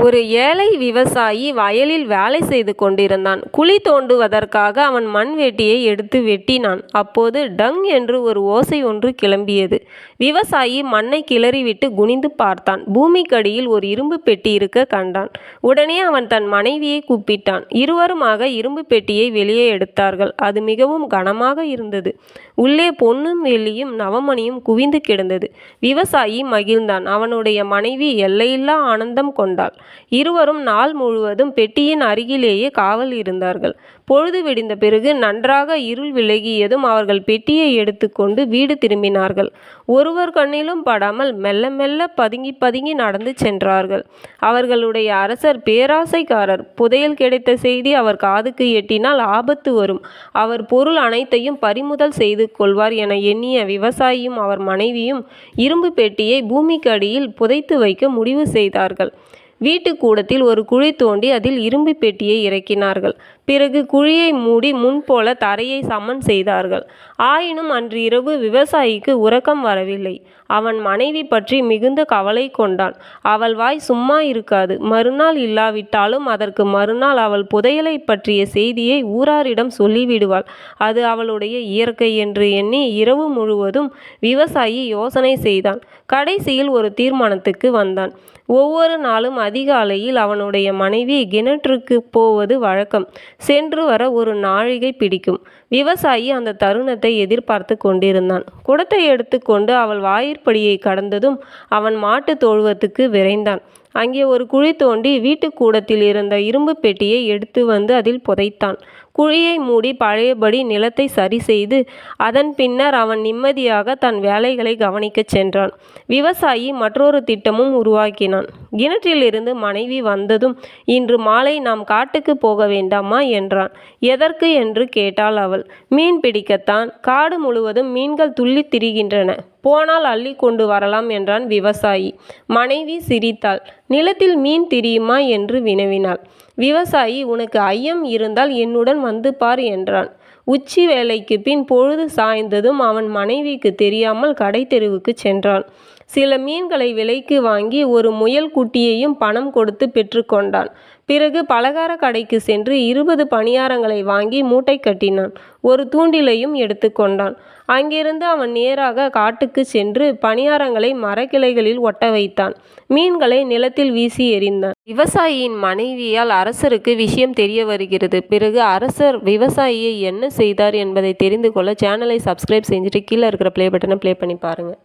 ஒரு ஏழை விவசாயி வயலில் வேலை செய்து கொண்டிருந்தான். குழி தோண்டுவதற்காக அவன் மண்வெட்டியை எடுத்து வெட்டினான். அப்போது டங் என்று ஒரு ஓசை ஒன்று கிளம்பியது. விவசாயி மண்ணை கிளறிவிட்டு குனிந்து பார்த்தான். பூமிக்கடியில் ஒரு இரும்பு பெட்டி இருக்க கண்டான். உடனே அவன் தன் மனைவியை கூப்பிட்டான். இருவருமாக இரும்பு பெட்டியை வெளியே எடுத்தார்கள். அது மிகவும் கனமாக இருந்தது. உள்ளே பொன்னும் வெள்ளியும் நவமணியும் குவிந்து கிடந்தது. விவசாயி மகிழ்ந்தான். அவனுடைய மனைவி எல்லையில்லா ஆனந்தம் கொண்டாள். இருவரும் நாள் முழுவதும் பெட்டியின் அருகிலேயே காவல் இருந்தார்கள். பொழுது விடிந்த பிறகு நன்றாக இருள் விலகியதும் அவர்கள் பெட்டியை எடுத்துக்கொண்டு வீடு திரும்பினார்கள். ஒருவர் கண்ணிலும் படாமல் மெல்ல மெல்ல பதுங்கி பதுங்கி நடந்து சென்றார்கள். அவர்களுடைய அரசர் பேராசைக்காரர். புதையல் கிடைத்த செய்தி அவர் காதுக்கு எட்டினால் ஆபத்து வரும். அவர் பொருள் அனைத்தையும் பறிமுதல் செய்து கொள்வார் என எண்ணிய விவசாயியும் அவர் மனைவியும் இரும்பு பெட்டியை பூமிக்கு அடியில் புதைத்து வைக்க முடிவு செய்தார்கள். வீட்டுக்கூடத்தில் ஒரு குழி தோண்டி அதில் இரும்பு பெட்டியை இறக்கினார்கள். பிறகு குழியை மூடி முன்போல தரையை சமன் செய்தார்கள். ஆயினும் அன்று இரவு விவசாயிக்கு உறக்கம் வரவில்லை. அவன் மனைவி பற்றி மிகுந்த கவலை கொண்டான். அவள் வாய் சும்மா இருக்காது. மறுநாள் இல்லாவிட்டாலும் அதற்கு மறுநாள் அவள் புதையலை பற்றிய செய்தியை ஊராரிடம் சொல்லிவிடுவாள். அது அவளுடைய இயற்கை என்று எண்ணி இரவு முழுவதும் விவசாயி யோசனை செய்தான். கடைசியில் ஒரு தீர்மானத்துக்கு வந்தான். ஒவ்வொரு நாளும் அதிகாலையில் அவனுடைய மனைவி கிணற்றுக்கு போவது வழக்கம். சென்று வர ஒரு நாழிகை பிடிக்கும். விவசாயி அந்த தருணத்தை எதிர்பார்த்து கொண்டிருந்தான். குடத்தை எடுத்துக்கொண்டு அவள் வாயிற்படியை கடந்ததும் அவன் மாட்டு தொழுவத்துக்கு விரைந்தான். அங்கே ஒரு குழி தோண்டி வீட்டுக்கூடத்தில் இருந்த இரும்பு பெட்டியை எடுத்து வந்து அதில் புதைத்தான். குழியை மூடி பழையபடி நிலத்தை சரி செய்து அதன் பின்னர் அவன் நிம்மதியாக தன் வேலைகளை கவனிக்கச் சென்றான். விவசாயி மற்றொரு திட்டமும் உருவாக்கினான். கிணற்றிலிருந்து மனைவி வந்ததும், இன்று மாலை நாம் காட்டுக்கு போக வேண்டாமா என்றான். எதற்கு என்று கேட்டாள் அவள். மீன் பிடிக்கத்தான். காடு முழுவதும் மீன்கள் துள்ளித் திரிகின்றன. போனால் அள்ளி கொண்டு வரலாம் என்றான் விவசாயி. மனைவி சிரித்தாள். நிலத்தில் மீன் திரியுமா என்று வினவினாள். விவசாயி, உனக்கு ஐயம் இருந்தால் என்னுடன் வந்து பார் என்றான். உச்சி வேளைக்கு பின் பொழுது சாய்ந்ததும் அவன் மனைவிக்கு தெரியாமல் கடை தெருவுக்கு சென்றான். சில மீன்களை விலைக்கு வாங்கி ஒரு முயல் குட்டியையும் பணம் கொடுத்து பெற்றுக்கொண்டான். பிறகு பலகார கடைக்கு சென்று 20 பணியாரங்களை வாங்கி மூட்டை கட்டினான். ஒரு தூண்டிலையும் எடுத்துக்கொண்டான். அங்கிருந்து அவன் நேராக காட்டுக்கு சென்று பணியாரங்களை மரக்கிளைகளில் ஒட்ட வைத்தான். மீன்களை நிலத்தில் வீசி எறிந்தான். விவசாயியின் மனைவியால் அரசருக்கு விஷயம் தெரிய வருகிறது. பிறகு அரசர் விவசாயியை என்ன செய்தார் என்பதை தெரிந்து கொள்ள சேனலை சப்ஸ்கிரைப் செஞ்சுட்டு கீழே இருக்கிற ப்ளே பட்டனை ப்ளே பண்ணி பாருங்கள்.